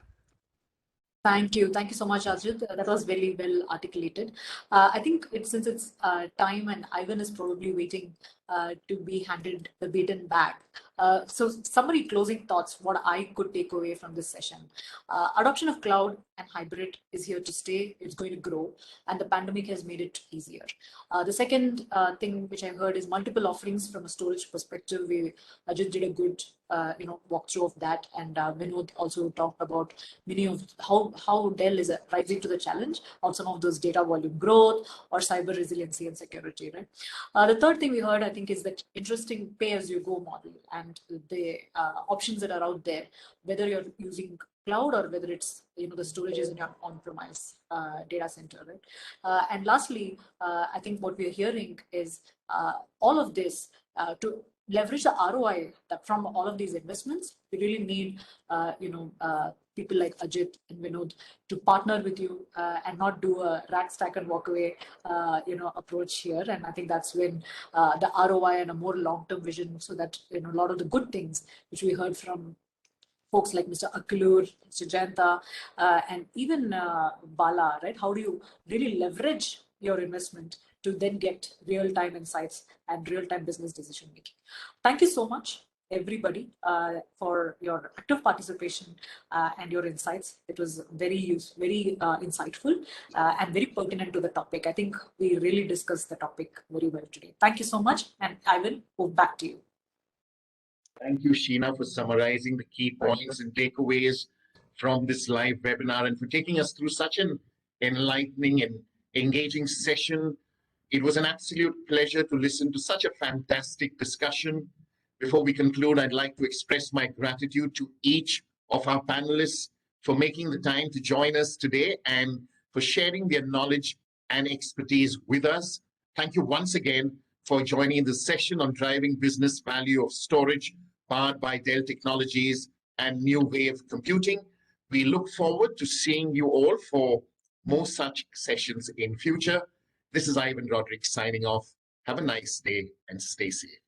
Thank you. Thank you so much, Ajit. That was very well articulated. I think since it's time and Ivan is probably waiting to be handed the baton back. So summary closing thoughts, what I could take away from this session. Adoption of cloud and hybrid is here to stay. It's going to grow, and the pandemic has made it easier. The second thing which I heard is multiple offerings from a storage perspective. Ajit did a good walkthrough of that, and Vinod also talked about many of how Dell is rising to the challenge of some of those data volume growth or cyber resiliency and security, right? The third thing we heard, I think, is that interesting pay-as-you-go model and the options that are out there, whether you're using cloud or whether it's the storage is in your on-premise data center, right? And lastly, I think what we're hearing is all of this to leverage the ROI from all of these investments. We really need people like Ajit and Vinod to partner with you and not do a rack, stack, and walk away approach here. And I think that's when the ROI and a more long-term vision, so that a lot of the good things which we heard from folks like Mr. Akulur, Mr. Jayanta, and even Bala, right? How do you really leverage your investment to then get real-time insights and real-time business decision making? Thank you so much, everybody, for your active participation and your insights. It was very insightful and very pertinent to the topic. I think we really discussed the topic very well today. Thank you so much, and I will go back to you. Thank you, Sheena, for summarizing the key points and takeaways from this live webinar and for taking us through such an enlightening and engaging session. It was an absolute pleasure to listen to such a fantastic discussion. Before we conclude, I'd like to express my gratitude to each of our panelists for making the time to join us today and for sharing their knowledge and expertise with us. Thank you once again for joining the session on driving business value of storage powered by Dell Technologies and New Wave Computing. We look forward to seeing you all for more such sessions in future. This is Ivan Rodriguez signing off. Have a nice day and stay safe.